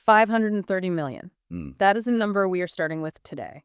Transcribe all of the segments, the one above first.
530 million. Mm. That is a number we are starting with today.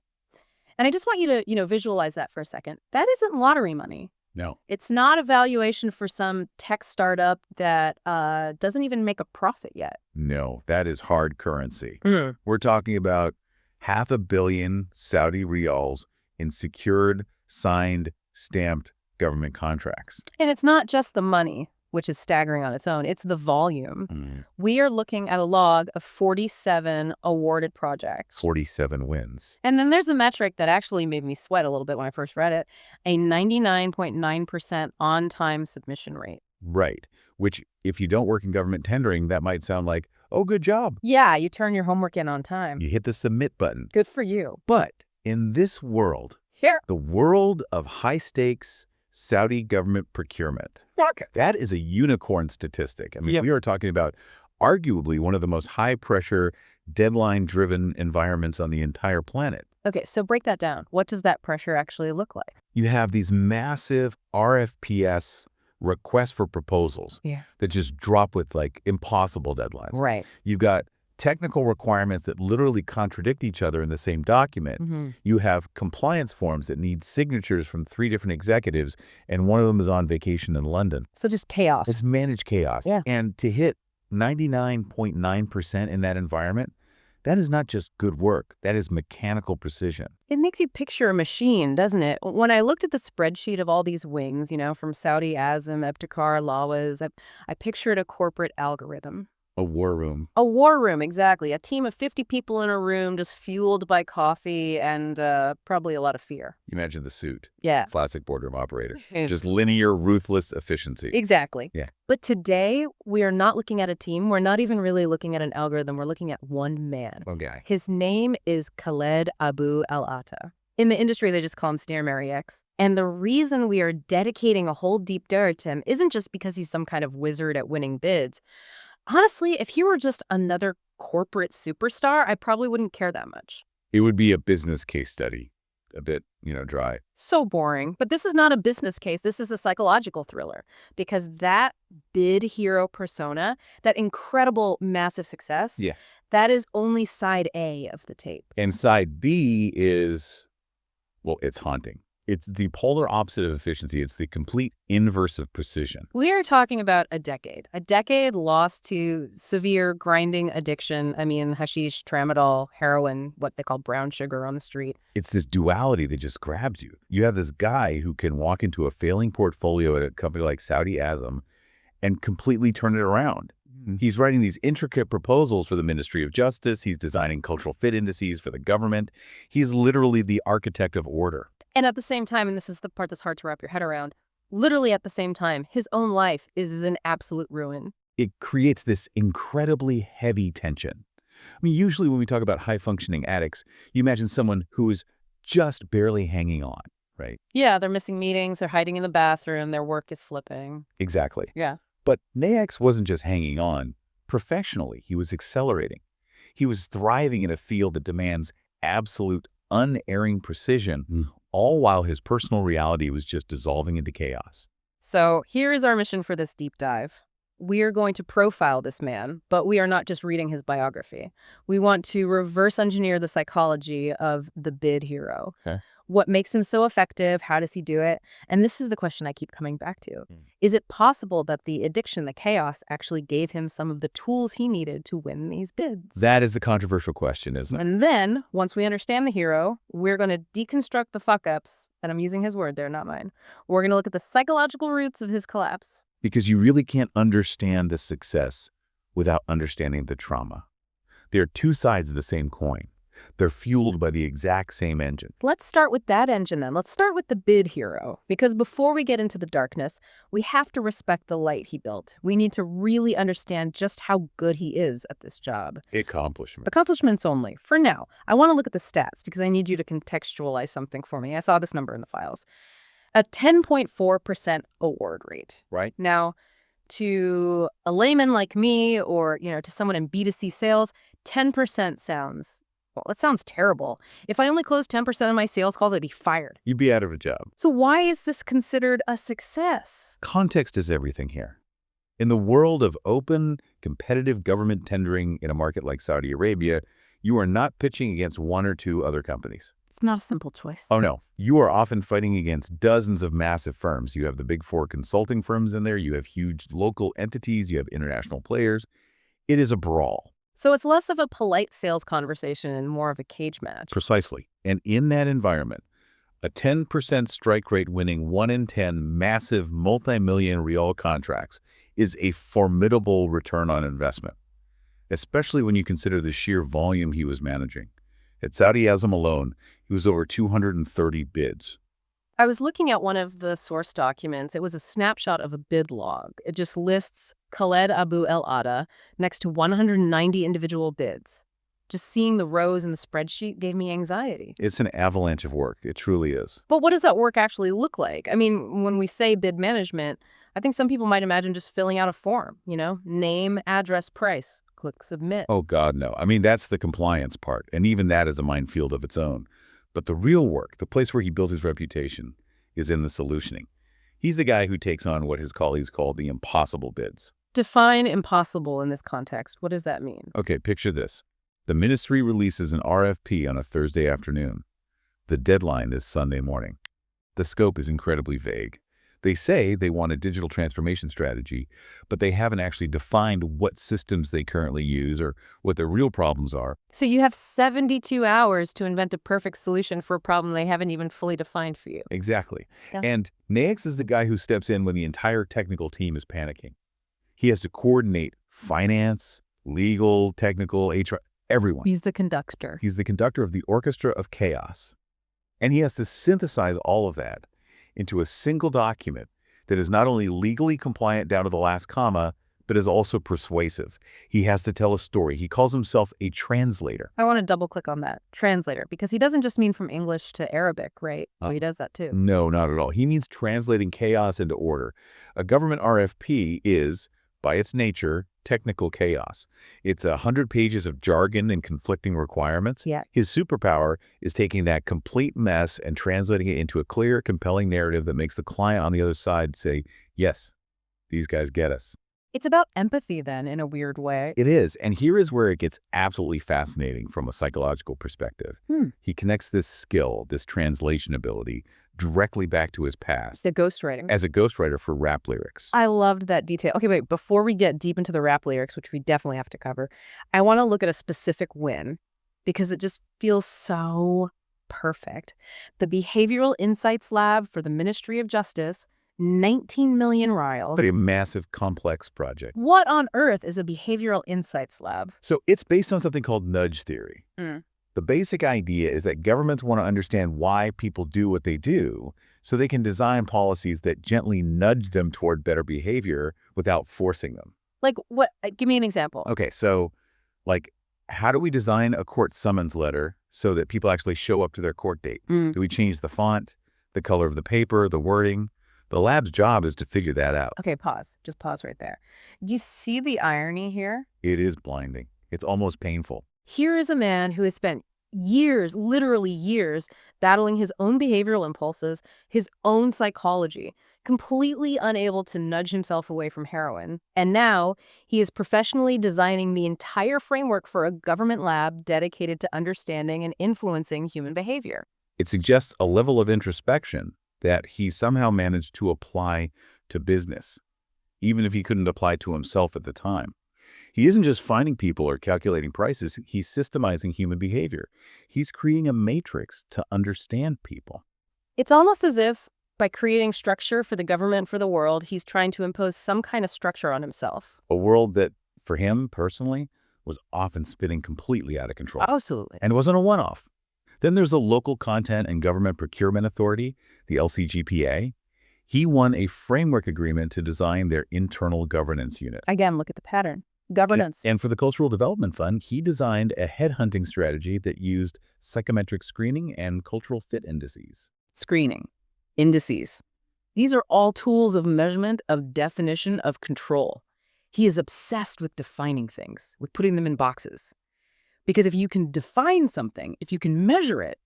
And I just want you to, visualize that for a second. That isn't lottery money. No. It's not a valuation for some tech startup that doesn't even make a profit yet. No, that is hard currency. Mm. We're talking about 500 million Saudi riyals in secured, signed, stamped government contracts. And it's not just the money, which is staggering on its own. It's the volume. Mm. We are looking at a log of 47 awarded projects. 47 wins. And then there's a metric that actually made me sweat a little bit when I first read it, a 99.9% on-time submission rate. Right. Which, if you don't work in government tendering, that might sound like, oh, good job. Yeah, you turn your homework in on time. You hit the submit button. Good for you. But in this world, Here. the world of high-stakes Saudi government procurement, that is a unicorn statistic. I mean, Yep. we are talking about arguably one of the most high-pressure, deadline-driven environments on the entire planet. Okay, so break that down. What does that pressure actually look like? You have these massive RFPs, requests for proposals, Yeah. that just drop with, like, impossible deadlines. Right. You've got technical requirements that literally contradict each other in the same document. Mm-hmm. You have compliance forms that need signatures from 3 different executives, and one of them is on vacation in London. So just chaos. It's managed chaos. Yeah. And to hit 99.9% in that environment, that is not just good work. That is mechanical precision. It makes you picture a machine, doesn't it? When I looked at the spreadsheet of all these wings, from Saudi Azam, Ebtekar, Lawaz, I pictured a corporate algorithm. A war room. A war room, exactly. A team of 50 people in a room just fueled by coffee and probably a lot of fear. You imagine the suit. Yeah. Classic boardroom operator. Just linear, ruthless efficiency. Exactly. Yeah. But today, we are not looking at a team. We're not even really looking at an algorithm. We're looking at one man. One guy. His name is Khaled Abu Al-Atta. In the industry, they just call him Snare Mary X. And the reason we are dedicating a whole deep dive to him isn't just because he's some kind of wizard at winning bids. Honestly, if he were just another corporate superstar, I probably wouldn't care that much. It would be a business case study. A bit, dry. So boring. But this is not a business case. This is a psychological thriller. Because that bid hero persona, that incredible, massive success, Yeah. that is only side A of the tape. And side B is, well, it's haunting. It's the polar opposite of efficiency. It's the complete inverse of precision. We are talking about a decade. A decade lost to severe grinding addiction. I mean, hashish, tramadol, heroin, what they call brown sugar on the street. It's this duality that just grabs you. You have this guy who can walk into a failing portfolio at a company like Saudi Azam and completely turn it around. He's writing these intricate proposals for the Ministry of Justice. He's designing cultural fit indices for the government. He's literally the architect of order. And at the same time, and this is the part that's hard to wrap your head around, literally at the same time, his own life is an absolute ruin. It creates this incredibly heavy tension. I mean, usually when we talk about high-functioning addicts, you imagine someone who is just barely hanging on, right? Yeah, they're missing meetings, they're hiding in the bathroom, their work is slipping. Exactly. Yeah. But Nayax wasn't just hanging on. Professionally, he was accelerating. He was thriving in a field that demands absolute, unerring precision, all while his personal reality was just dissolving into chaos. So here is our mission for this deep dive. We are going to profile this man, but we are not just reading his biography. We want to reverse engineer the psychology of the bid hero. Okay. What makes him so effective? How does he do it? And this is the question I keep coming back to. Is it possible that the addiction, the chaos, actually gave him some of the tools he needed to win these bids? That is the controversial question, isn't it? And then, once we understand the hero, we're going to deconstruct the fuck-ups, and I'm using his word there, not mine. We're going to look at the psychological roots of his collapse. Because you really can't understand the success without understanding the trauma. There are two sides of the same coin. They're fueled by the exact same engine. Let's start with that engine then. Let's start with the bid hero. Because before we get into the darkness, we have to respect the light he built. We need to really understand just how good he is at this job. Accomplishment. Accomplishments only. For now, I want to look at the stats because I need you to contextualize something for me. I saw this number in the files. A 10.4% award rate. Right? Now, to a layman like me or, to someone in B2C sales, 10% sounds... Well, that sounds terrible. If I only closed 10% of my sales calls, I'd be fired. You'd be out of a job. So why is this considered a success? Context is everything here. In the world of open, competitive government tendering in a market like Saudi Arabia, you are not pitching against one or two other companies. It's not a simple choice. Oh, no. You are often fighting against dozens of massive firms. You have the big four consulting firms in there. You have huge local entities. You have international players. It is a brawl. So it's less of a polite sales conversation and more of a cage match. Precisely. And in that environment, a 10% strike rate winning 1 in 10 massive multi-million Riyal contracts is a formidable return on investment, especially when you consider the sheer volume he was managing. At Saudi Azam alone, he was over 230 bids. I was looking at one of the source documents. It was a snapshot of a bid log. It just lists Khaled Abu El Ada next to 190 individual bids. Just seeing the rows in the spreadsheet gave me anxiety. It's an avalanche of work. It truly is. But what does that work actually look like? I mean, when we say bid management, I think some people might imagine just filling out a form, name, address, price, click submit. Oh, God, no. I mean, that's the compliance part, and even that is a minefield of its own. But the real work, the place where he built his reputation, is in the solutioning. He's the guy who takes on what his colleagues call the impossible bids. Define impossible in this context. What does that mean? Okay, picture this. The ministry releases an RFP on a Thursday afternoon. The deadline is Sunday morning. The scope is incredibly vague. They say they want a digital transformation strategy, but they haven't actually defined what systems they currently use or what their real problems are. So you have 72 hours to invent a perfect solution for a problem they haven't even fully defined for you. Exactly. Yeah. And Naix is the guy who steps in when the entire technical team is panicking. He has to coordinate finance, legal, technical, HR, everyone. He's the conductor. He's the conductor of the orchestra of chaos. And he has to synthesize all of that into a single document that is not only legally compliant down to the last comma, but is also persuasive. He has to tell a story. He calls himself a translator. I want to double click on that, translator, because he doesn't just mean from English to Arabic, right? Oh, he does that too. No, not at all. He means translating chaos into order. A government RFP is, by its nature, technical chaos. It's 100 pages of jargon and conflicting requirements. Yeah. His superpower is taking that complete mess and translating it into a clear, compelling narrative that makes the client on the other side say, yes, these guys get us. It's about empathy then, in a weird way. It is. And here is where it gets absolutely fascinating from a psychological perspective. He connects this skill, this translation ability, directly back to his past. The ghostwriting. As a ghostwriter for rap lyrics. I loved that detail. Okay, wait, before we get deep into the rap lyrics, which we definitely have to cover, I want to look at a specific win because it just feels so perfect. The Behavioral Insights Lab for the Ministry of Justice, 19 million Riyals. A massive, complex project. What on earth is a Behavioral Insights Lab? So it's based on something called nudge theory. The basic idea is that governments want to understand why people do what they do so they can design policies that gently nudge them toward better behavior without forcing them. Like what? Give me an example. Okay, so like how do we design a court summons letter so that people actually show up to their court date? Do we change the font, the color of the paper, the wording? The lab's job is to figure that out. Okay, pause. Just pause right there. Do you see the irony here? It is blinding. It's almost painful. Here is a man who has spent years, literally years, battling his own behavioral impulses, his own psychology, completely unable to nudge himself away from heroin. And now he is professionally designing the entire framework for a government lab dedicated to understanding and influencing human behavior. It suggests a level of introspection that he somehow managed to apply to business, even if he couldn't apply to himself at the time. He isn't just finding people or calculating prices, he's systemizing human behavior. He's creating a matrix to understand people. It's almost as if, by creating structure for the government, for the world, he's trying to impose some kind of structure on himself. A world that, for him personally, was often spinning completely out of control. Absolutely. And it wasn't a one-off. Then there's the Local Content and Government Procurement Authority, the LCGPA. He won a framework agreement to design their internal governance unit. Again, look at the pattern. Governance. And for the Cultural Development Fund, he designed a headhunting strategy that used psychometric screening and cultural fit indices. Screening. Indices. These are all tools of measurement, of definition, of control. He is obsessed with defining things, with putting them in boxes. Because if you can define something, if you can measure it,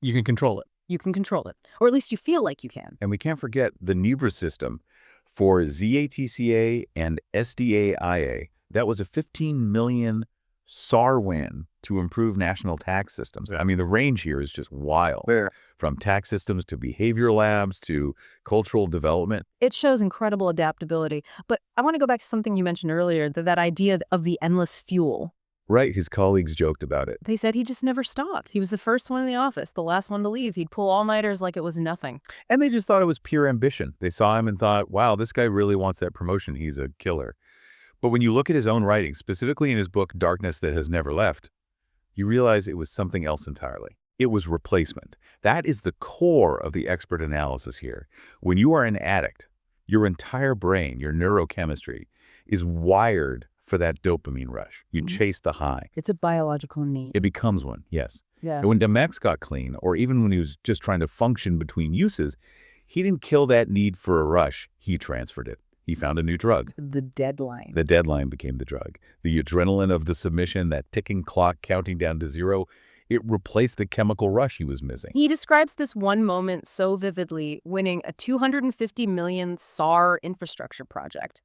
You can control it. you can control it. Or at least you feel like you can. And we can't forget the NIBRA system For ZATCA and SDAIA, that was a 15 million SAR win to improve national tax systems. I mean, the range here is just wild. Fair. From tax systems to behavior labs to cultural development. It shows incredible adaptability. But I want to go back to something you mentioned earlier, that idea of the endless fuel. Right, his colleagues joked about it. They said he just never stopped. He was the first one in the office, the last one to leave. He'd pull all-nighters like it was nothing. And they just thought it was pure ambition. They saw him and thought, wow, this guy really wants that promotion. He's a killer. But when you look at his own writing, specifically in his book, Darkness That Has Never Left, you realize it was something else entirely. It was replacement. That is the core of the expert analysis here. When you are an addict, your entire brain, your neurochemistry, is wired for that dopamine rush. You chase the high. It's a biological need. It becomes one, yes. Yeah. And when Demex got clean, or even when he was just trying to function between uses, he didn't kill that need for a rush. He transferred it. He found a new drug. The deadline. The deadline became the drug. The adrenaline of the submission, that ticking clock counting down to zero, it replaced the chemical rush he was missing. He describes this one moment so vividly, winning a 250 million SAR infrastructure project.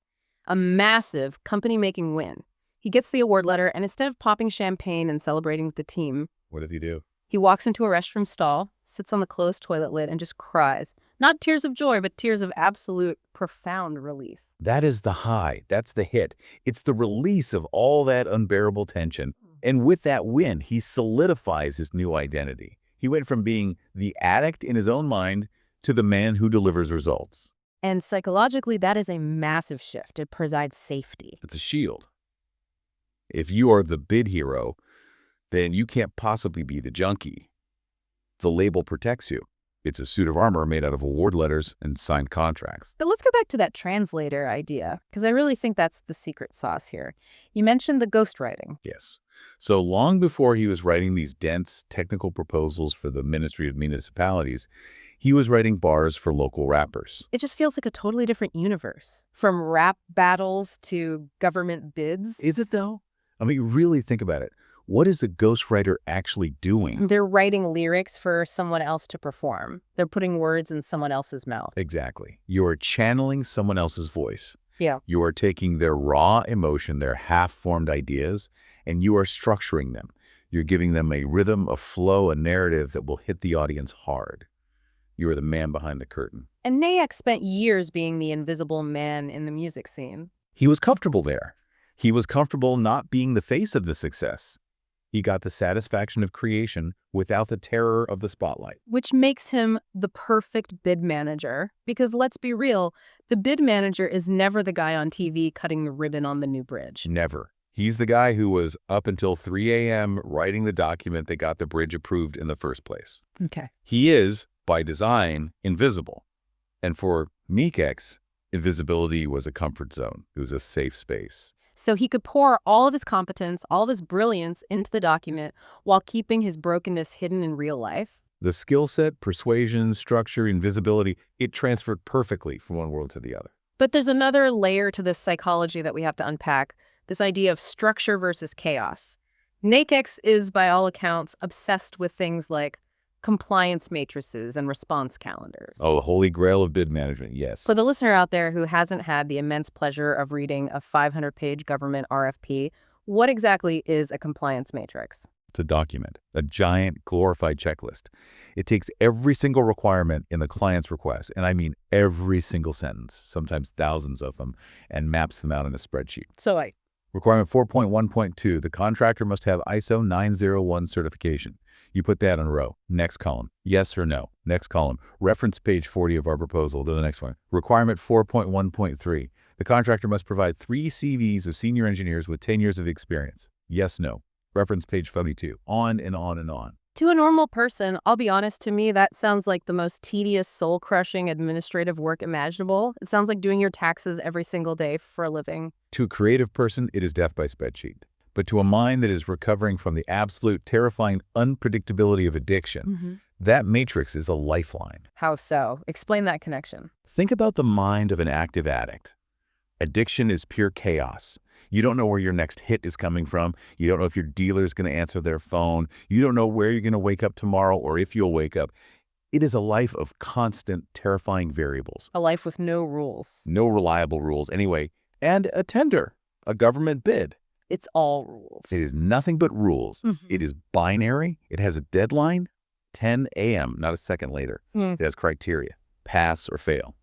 A massive company-making win. He gets the award letter, and instead of popping champagne and celebrating with the team, What did he do? he walks into a restroom stall, sits on the closed toilet lid, and just cries. Not tears of joy, but tears of absolute, profound relief. That is the high. That's the hit. It's the release of all that unbearable tension. And with that win, he solidifies his new identity. He went from being the addict in his own mind to the man who delivers results. And psychologically, that is a massive shift. It provides safety. It's a shield. If you are the bid hero, then you can't possibly be the junkie. The label protects you. It's a suit of armor made out of award letters and signed contracts. But let's go back to that translator idea, because I really think that's the secret sauce here. You mentioned the ghostwriting. Yes. So long before he was writing these dense technical proposals for the Ministry of Municipalities, he was writing bars for local rappers. It just feels like a totally different universe. From rap battles to government bids. Is it though? I mean, really think about it. What is a ghostwriter actually doing? They're writing lyrics for someone else to perform. They're putting words in someone else's mouth. Exactly. You are channeling someone else's voice. Yeah. You are taking their raw emotion, their half-formed ideas, and you are structuring them. You're giving them a rhythm, a flow, a narrative that will hit the audience hard. You are the man behind the curtain. And Nayek spent years being the invisible man in the music scene. He was comfortable there. He was comfortable not being the face of the success. He got the satisfaction of creation without the terror of the spotlight. Which makes him the perfect bid manager. Because let's be real, the bid manager is never the guy on TV cutting the ribbon on the new bridge. Never. He's the guy who was up until 3 a.m. writing the document that got the bridge approved in the first place. Okay. He is, by design, invisible. And for Meekex, invisibility was a comfort zone. It was a safe space. So he could pour all of his competence, all of his brilliance into the document while keeping his brokenness hidden in real life. The skill set, persuasion, structure, invisibility, it transferred perfectly from one world to the other. But there's another layer to this psychology that we have to unpack, this idea of structure versus chaos. Nakex is, by all accounts, obsessed with things like compliance matrices and response calendars. Oh, the holy grail of bid management, yes. For the listener out there who hasn't had the immense pleasure of reading a 500-page government RFP, what exactly is a compliance matrix? It's a document, a giant glorified checklist. It takes every single requirement in the client's request, and I mean every single sentence, sometimes thousands of them, and maps them out in a spreadsheet. So Requirement 4.1.2, the contractor must have ISO 901 certification. You put that in a row. Next column, yes or no. Next column, reference page 40 of our proposal to the next one. Requirement 4.1.3, the contractor must provide 3 CVs of senior engineers with 10 years of experience. Yes, no. Reference page 42, on and on and on. to a normal person, I'll be honest, to me, that sounds like the most tedious, soul-crushing administrative work imaginable. It sounds like doing your taxes every single day for a living. To a creative person, it is death by spreadsheet. But to a mind that is recovering from the absolute terrifying unpredictability of addiction, that matrix is a lifeline. How so? Explain that connection. Think about the mind of an active addict. Addiction is pure chaos. You don't know where your next hit is coming from. You don't know if your dealer is going to answer their phone. You don't know where you're going to wake up tomorrow or if you'll wake up. It is a life of constant, terrifying variables. A life with no rules. No reliable rules anyway, and a tender, a government bid. It's all rules. It is nothing but rules. It is binary. It has a deadline, 10 a.m., not a second later. It has criteria, pass or fail.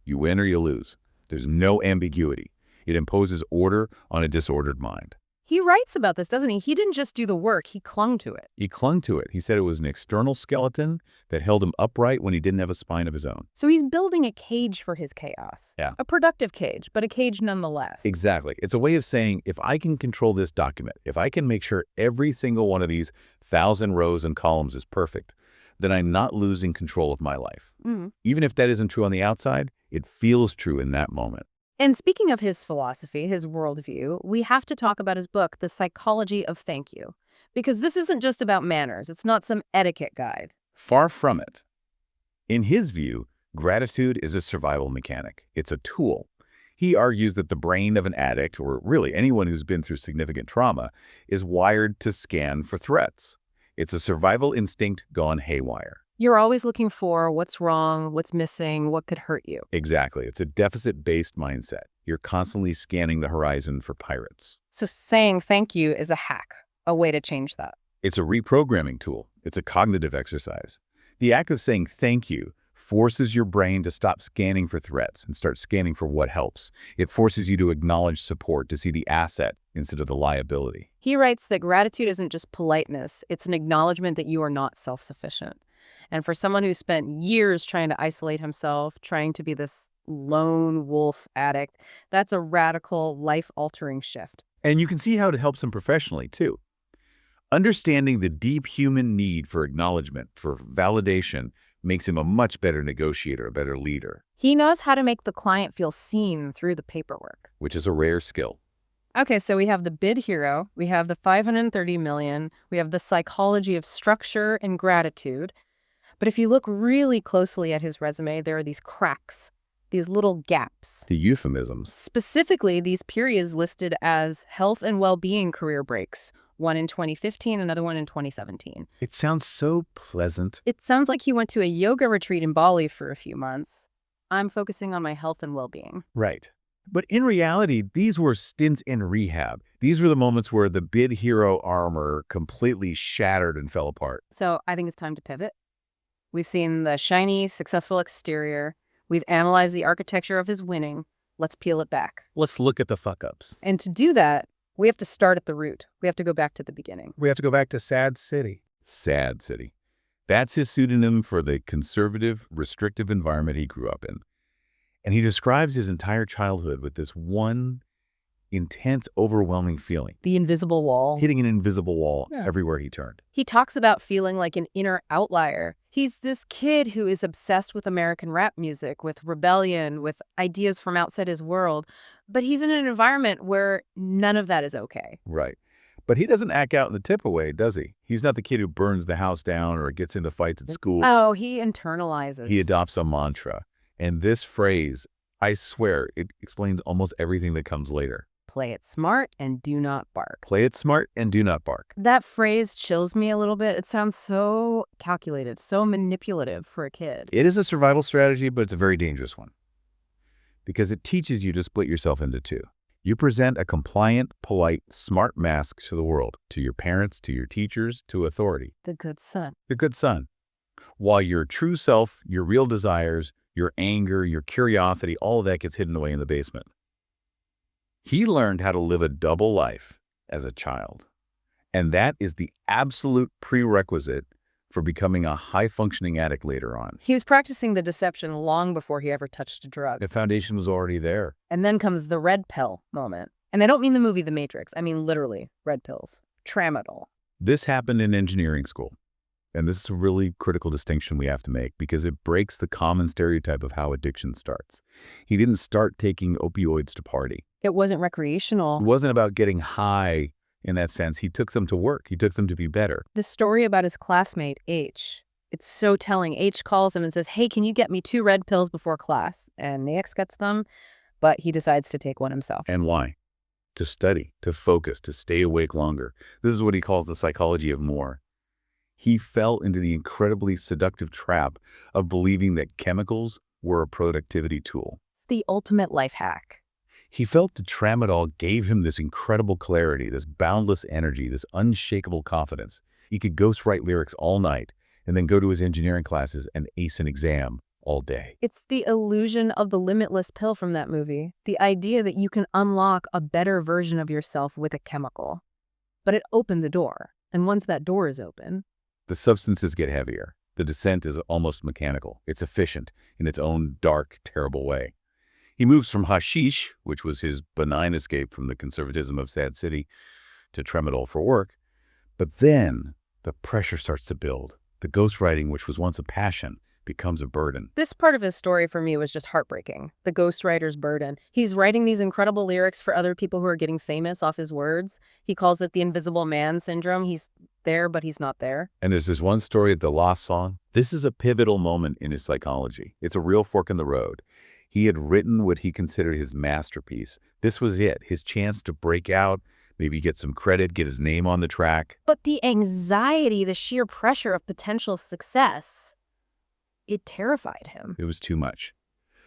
You win or you lose. There's no ambiguity. It imposes order on a disordered mind. He writes about this, doesn't he? He didn't just do the work, he clung to it. He clung to it. He said it was an external skeleton that held him upright when he didn't have a spine of his own. So he's building a cage for his chaos. Yeah. A productive cage, but a cage nonetheless. Exactly. It's a way of saying, if I can control this document, if I can make sure every single one of these 1,000 rows and columns is perfect, then I'm not losing control of my life. Even if that isn't true on the outside, it feels true in that moment. And speaking of his philosophy, his worldview, we have to talk about his book, The Psychology of Thank You. Because this isn't just about manners. It's not some etiquette guide. Far from it. In his view, gratitude is a survival mechanic. It's a tool. He argues that the brain of an addict, or really anyone who's been through significant trauma, is wired to scan for threats. It's a survival instinct gone haywire. You're always looking for what's wrong, what's missing, what could hurt you. Exactly. It's a deficit-based mindset. You're constantly scanning the horizon for pirates. So saying thank you is a hack, a way to change that. It's a reprogramming tool. It's a cognitive exercise. The act of saying thank you forces your brain to stop scanning for threats and start scanning for what helps. It forces you to acknowledge support, to see the asset instead of the liability. He writes that gratitude isn't just politeness, it's an acknowledgement that you are not self-sufficient. And for someone who spent years trying to isolate himself, trying to be this lone wolf addict, that's a radical, life-altering shift. And you can see how it helps him professionally, too. Understanding the deep human need for acknowledgement, for validation, makes him a much better negotiator, a better leader. He knows how to make the client feel seen through the paperwork. Which is a rare skill. Okay, so we have the bid hero, we have the 530 million, we have the psychology of structure and gratitude. But if you look really closely at his resume, there are these cracks, these little gaps. The euphemisms. Specifically, these periods listed as health and well-being career breaks, one in 2015, another one in 2017. It sounds so pleasant. It sounds like he went to a yoga retreat in Bali for a few months. I'm focusing on my health and well-being. Right. But in reality, these were stints in rehab. These were the moments where the bid hero armor completely shattered and fell apart. So I think it's time to pivot. We've seen the shiny, successful exterior. We've analyzed the architecture of his winning. Let's peel it back. Let's look at the fuck-ups. And to do that, we have to start at the root. We have to go back to the beginning. We have to go back to Sad City. Sad City. That's his pseudonym for the conservative, restrictive environment he grew up in. And he describes his entire childhood with this one intense, overwhelming feeling. The invisible wall. Hitting an invisible wall everywhere he turned. He talks about feeling like an inner outlier. He's this kid who is obsessed with American rap music, with rebellion, with ideas from outside his world. But he's in an environment where none of that is okay. Right. But he doesn't act out in the tip away, does he? He's not the kid who burns the house down or gets into fights at school. Oh, he internalizes. He adopts a mantra. And this phrase, I swear, it explains almost everything that comes later. Play it smart and do not bark. Play it smart and do not bark. That phrase chills me a little bit. It sounds so calculated, so manipulative for a kid. It is a survival strategy, but it's a very dangerous one. Because it teaches you to split yourself into two. You present a compliant, polite, smart mask to the world, to your parents, to your teachers, to authority. The good son. The good son. While your true self, your real desires, your anger, your curiosity, all of that gets hidden away in the basement. He learned how to live a double life as a child. And that is the absolute prerequisite for becoming a high-functioning addict later on. He was practicing the deception long before he ever touched a drug. The foundation was already there. And then comes the red pill moment. And I don't mean the movie The Matrix. I mean literally red pills. Tramadol. This happened in engineering school. And this is a really critical distinction we have to make because it breaks the common stereotype of how addiction starts. He didn't start taking opioids to party. It wasn't recreational. It wasn't about getting high in that sense. He took them to work. He took them to be better. The story about his classmate, H, it's so telling. H calls him and says, hey, can you get me 2 red pills before class? And X gets them, but he decides to take one himself. And why? To study, to focus, to stay awake longer. This is what he calls the psychology of more. He fell into the incredibly seductive trap of believing that chemicals were a productivity tool. The ultimate life hack. He felt the tramadol gave him this incredible clarity, this boundless energy, this unshakable confidence. He could ghostwrite lyrics all night and then go to his engineering classes and ace an exam all day. It's the illusion of the limitless pill from that movie. The idea that you can unlock a better version of yourself with a chemical. But it opened the door. And once that door is open, The substances get heavier. The descent is almost mechanical. It's efficient in its own dark, terrible way. He moves from hashish, which was his benign escape from the conservatism of Sad City, to tramadol for work. But then the pressure starts to build. The ghostwriting, which was once a passion, becomes a burden. this part of his story for me was just heartbreaking. The ghostwriter's burden. He's writing these incredible lyrics for other people who are getting famous off his words. He calls it the invisible man syndrome. He's there, but he's not there. And there's this one story, the Lost Song. This is a pivotal moment in his psychology. It's a real fork in the road. He had written what he considered his masterpiece. This was it, his chance to break out, maybe get some credit, get his name on the track. But the anxiety, the sheer pressure of potential success, it terrified him. It was too much.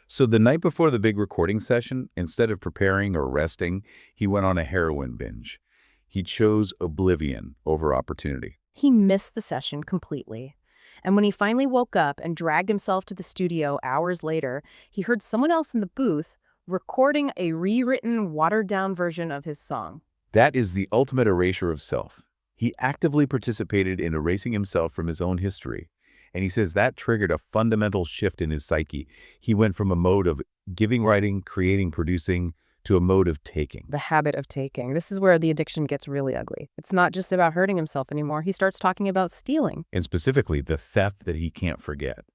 So the night before the big recording session, instead of preparing or resting, he went on a heroin binge. He chose oblivion over opportunity. He missed the session completely. And when he finally woke up and dragged himself to the studio hours later, he heard someone else in the booth recording a rewritten, watered-down version of his song. That is the ultimate erasure of self. He actively participated in erasing himself from his own history. And he says that triggered a fundamental shift in his psyche. He went from a mode of giving, writing, creating, producing, to a mode of taking. The habit of taking. This is where the addiction gets really ugly. It's not just about hurting himself anymore. He starts talking about stealing. And specifically, the theft that he can't forget.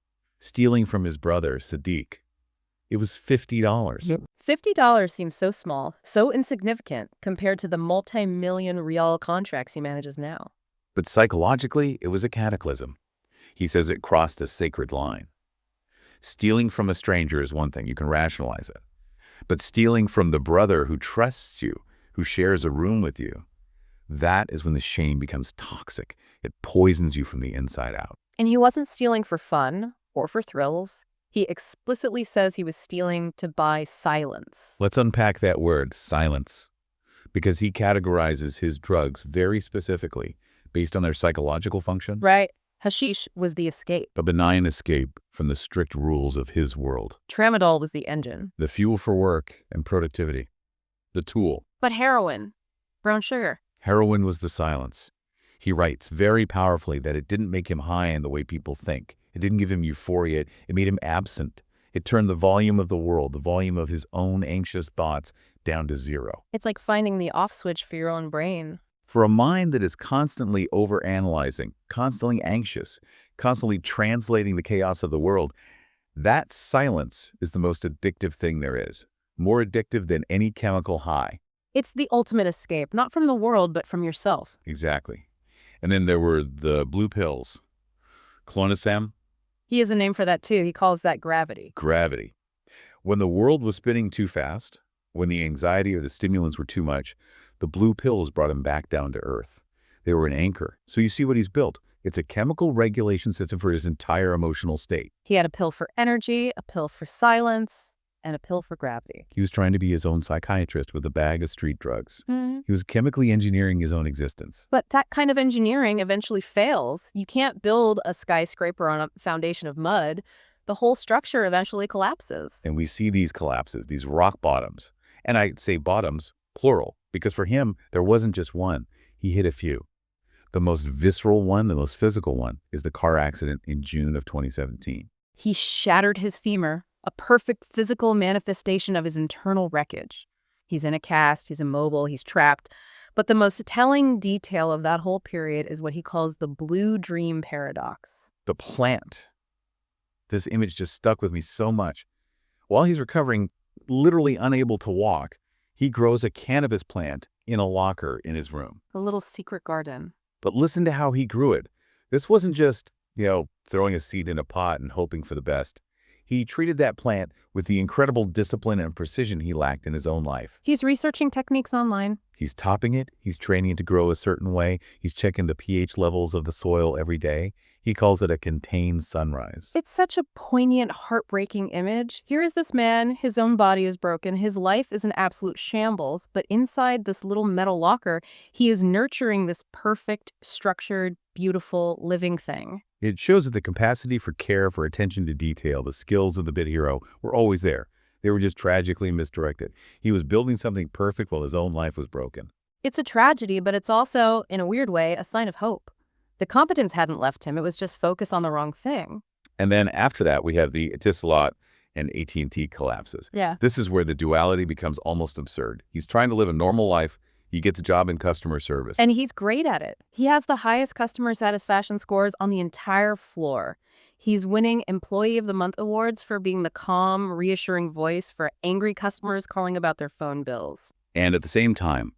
Stealing from his brother, Sadiq. It was $50. $50 seems so small, so insignificant compared to the multi-million Riyal contracts he manages now. But psychologically, it was a cataclysm. He says it crossed a sacred line. Stealing from a stranger is one thing, you can rationalize it. But stealing from the brother who trusts you, who shares a room with you, that is when the shame becomes toxic. It poisons you from the inside out. And he wasn't stealing for fun or for thrills. He explicitly says he was stealing to buy silence. Let's unpack that word, silence, because he categorizes his drugs very specifically based on their psychological function. Right. Hashish was the escape. A benign escape from the strict rules of his world. Tramadol was the engine. The fuel for work and productivity. The tool. But heroin, brown sugar. Heroin was the silence. He writes very powerfully that it didn't make him high in the way people think. It didn't give him euphoria. It made him absent. It turned the volume of the world, the volume of his own anxious thoughts, down to zero. It's like finding the off switch for your own brain. For a mind that is constantly overanalyzing, constantly anxious, constantly translating the chaos of the world, that silence is the most addictive thing there is. More addictive than any chemical high. It's the ultimate escape, not from the world, but from yourself. Exactly. And then there were the blue pills. Clonazepam. He has a name for that too. He calls that gravity. Gravity. When the world was spinning too fast, when the anxiety or the stimulants were too much, the blue pills brought him back down to earth. They were an anchor. So you see what he's built. It's a chemical regulation system for his entire emotional state. He had a pill for energy, a pill for silence, and a pill for gravity. He was trying to be his own psychiatrist with a bag of street drugs. He was chemically engineering his own existence. But that kind of engineering eventually fails. You can't build a skyscraper on a foundation of mud. The whole structure eventually collapses. And we see these collapses, these rock bottoms. And I say bottoms, plural, because for him, there wasn't just one. He hit a few. The most visceral one, the most physical one, is the car accident in June of 2017. He shattered his femur, a perfect physical manifestation of his internal wreckage. He's in a cast, he's immobile, he's trapped. But the most telling detail of that whole period is what he calls the blue dream paradox. The plant. This image just stuck with me so much. While he's recovering, literally unable to walk, he grows a cannabis plant in a locker in his room. A little secret garden. But listen to how he grew it. This wasn't just, throwing a seed in a pot and hoping for the best. He treated that plant with the incredible discipline and precision he lacked in his own life. He's researching techniques online. He's topping it. He's training it to grow a certain way. He's checking the pH levels of the soil every day. He calls it a contained sunrise. It's such a poignant, heartbreaking image. Here is this man, his own body is broken, his life is an absolute shambles, but inside this little metal locker, he is nurturing this perfect, structured, beautiful, living thing. It shows that the capacity for care, for attention to detail, the skills of the bit hero were always there. They were just tragically misdirected. He was building something perfect while his own life was broken. It's a tragedy, but it's also, in a weird way, a sign of hope. The competence hadn't left him, it was just focused on the wrong thing. And then after that, we have the Etisalat and AT&T collapses. Yeah. This is where the duality becomes almost absurd. He's trying to live a normal life. He gets a job in customer service. And he's great at it. He has the highest customer satisfaction scores on the entire floor. He's winning Employee of the Month awards for being the calm, reassuring voice for angry customers calling about their phone bills. And at the same time,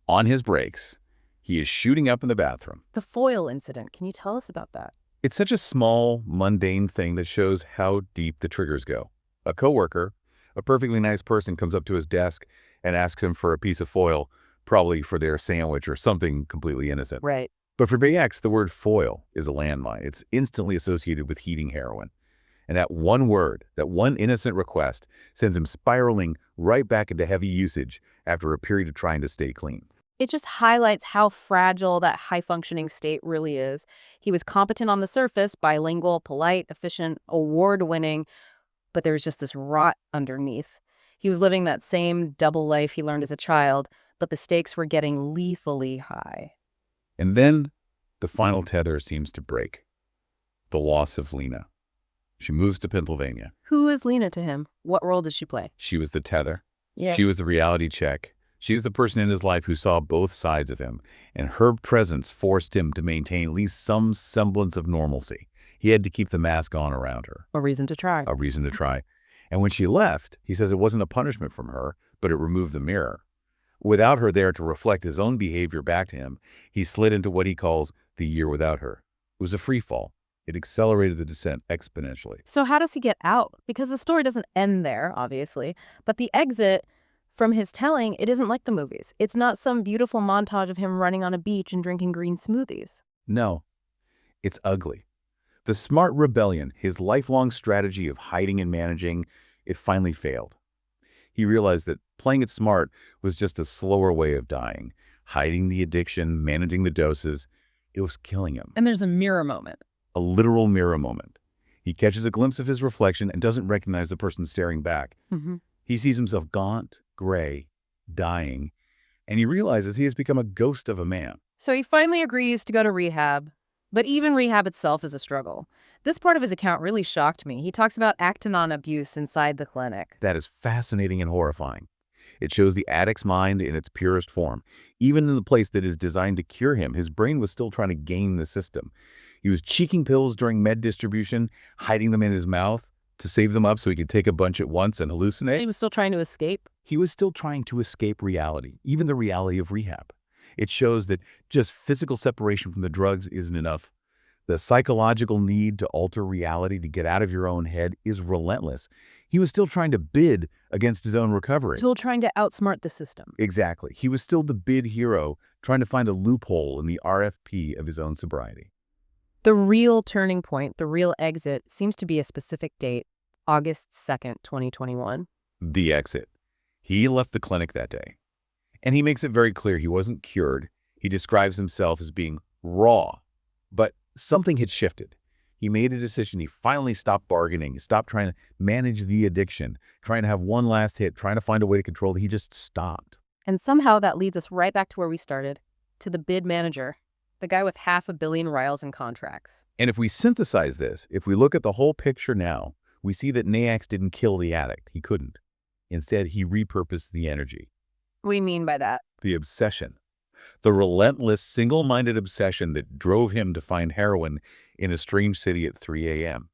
on his breaks, he is shooting up in the bathroom. The foil incident, can you tell us about that? It's such a small, mundane thing that shows how deep the triggers go. A coworker, a perfectly nice person, comes up to his desk and asks him for a piece of foil, probably for their sandwich or something completely innocent. Right. But for BX, the word foil is a landmine. It's instantly associated with heating heroin. And that one word, that one innocent request, sends him spiraling right back into heavy usage after a period of trying to stay clean. It just highlights how fragile that high-functioning state really is. He was competent on the surface, bilingual, polite, efficient, award-winning, but there was just this rot underneath. He was living that same double life he learned as a child, but the stakes were getting lethally high. And then the final tether seems to break. The loss of Lena. She moves to Pennsylvania. Who is Lena to him? What role does she play? She was the tether. Yeah. She was the reality check. She was the person in his life who saw both sides of him, and her presence forced him to maintain at least some semblance of normalcy. He had to keep the mask on around her. A reason to try. A reason to try. And when she left, he says it wasn't a punishment from her, but it removed the mirror. Without her there to reflect his own behavior back to him, he slid into what he calls the year without her. It was a free fall. It accelerated the descent exponentially. So how does he get out? Because the story doesn't end there, obviously, but the exit from his telling, it isn't like the movies. It's not some beautiful montage of him running on a beach and drinking green smoothies. No, it's ugly. The smart rebellion, his lifelong strategy of hiding and managing, it finally failed. He realized that playing it smart was just a slower way of dying. Hiding the addiction, managing the doses, it was killing him. And there's a mirror moment. A literal mirror moment. He catches a glimpse of his reflection and doesn't recognize the person staring back. He sees himself gaunt, gray, dying, and he realizes he has become a ghost of a man. So he finally agrees to go to rehab, but even rehab itself is a struggle. This part of his account really shocked me. He talks about Actanon abuse inside the clinic. That is fascinating and horrifying. It shows the addict's mind in its purest form. Even in the place that is designed to cure him, his brain was still trying to game the system. He was cheeking pills during med distribution, hiding them in his mouth to save them up so he could take a bunch at once and hallucinate. He was still trying to escape. He was still trying to escape reality, even the reality of rehab. It shows that just physical separation from the drugs isn't enough. The psychological need to alter reality, to get out of your own head, is relentless. He was still trying to bid against his own recovery. Still trying to outsmart the system. Exactly. He was still the bid hero, trying to find a loophole in the RFP of his own sobriety. The real turning point, the real exit, seems to be a specific date, August 2nd, 2021. The exit. He left the clinic that day. And he makes it very clear he wasn't cured. He describes himself as being raw. But something had shifted. He made a decision. He finally stopped bargaining, stopped trying to manage the addiction, trying to have one last hit, trying to find a way to control it. He just stopped. And somehow that leads us right back to where we started, to the bid manager, the guy with 500 million Riyals in contracts. And if we synthesize this, if we look at the whole picture now, we see that Nayax didn't kill the addict. He couldn't. Instead, he repurposed the energy. What do you mean by that? The obsession. The relentless, single-minded obsession that drove him to find heroin in a strange city at 3 a.m.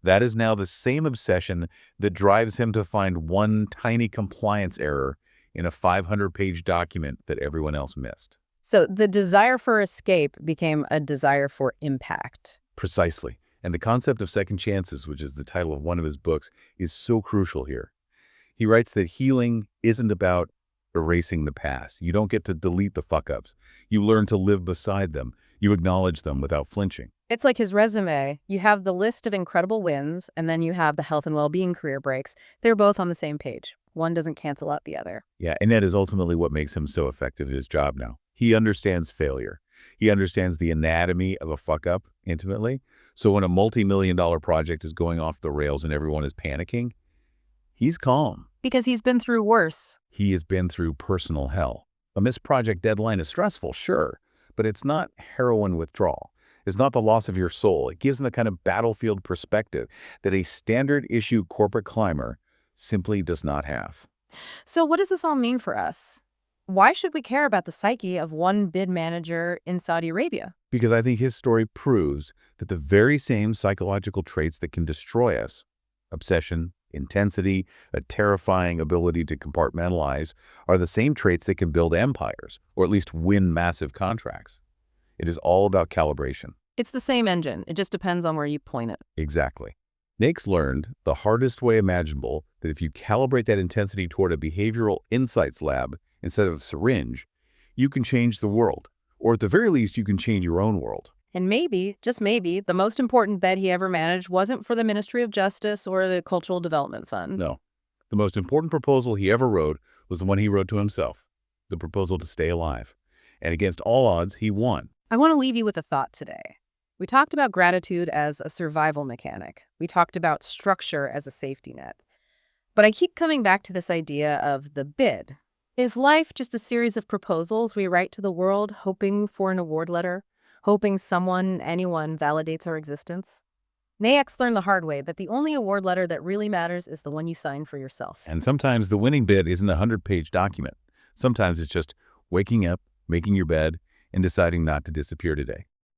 That is now the same obsession that drives him to find one tiny compliance error in a 500-page document that everyone else missed. So the desire for escape became a desire for impact. Precisely. And the concept of second chances, which is the title of one of his books, is so crucial here. He writes that healing isn't about erasing the past. You don't get to delete the fuck-ups. You learn to live beside them. You acknowledge them without flinching. It's like his resume. You have the list of incredible wins, and then you have the health and well-being career breaks. They're both on the same page. One doesn't cancel out the other. Yeah, and that is ultimately what makes him so effective at his job now. He understands failure. He understands the anatomy of a fuck-up intimately. So when a multi-million-dollar project is going off the rails and everyone is panicking, he's calm. Because he's been through worse. He has been through personal hell. A missed project deadline is stressful, sure, but it's not heroin withdrawal. It's not the loss of your soul. It gives him the kind of battlefield perspective that a standard issue corporate climber simply does not have. So what does this all mean for us? Why should we care about the psyche of one bid manager in Saudi Arabia? Because I think his story proves that the very same psychological traits that can destroy us, obsession, intensity, a terrifying ability to compartmentalize, are the same traits that can build empires, or at least win massive contracts. It is all about calibration. It's the same engine. It just depends on where you point it. Exactly. Nake's learned the hardest way imaginable that if you calibrate that intensity toward a behavioral insights lab instead of a syringe, you can change the world. Or at the very least, you can change your own world. And maybe, just maybe, the most important bet he ever managed wasn't for the Ministry of Justice or the Cultural Development Fund. No. The most important proposal he ever wrote was the one he wrote to himself, the proposal to stay alive. And against all odds, he won. I want to leave you with a thought today. We talked about gratitude as a survival mechanic. We talked about structure as a safety net. But I keep coming back to this idea of the bid. Is life just a series of proposals we write to the world, hoping for an award letter? Hoping someone, anyone, validates our existence? NAEX learned the hard way that the only award letter that really matters is the one you sign for yourself. And sometimes the winning bid isn't a 100-page document. Sometimes it's just waking up, making your bed, and deciding not to disappear today.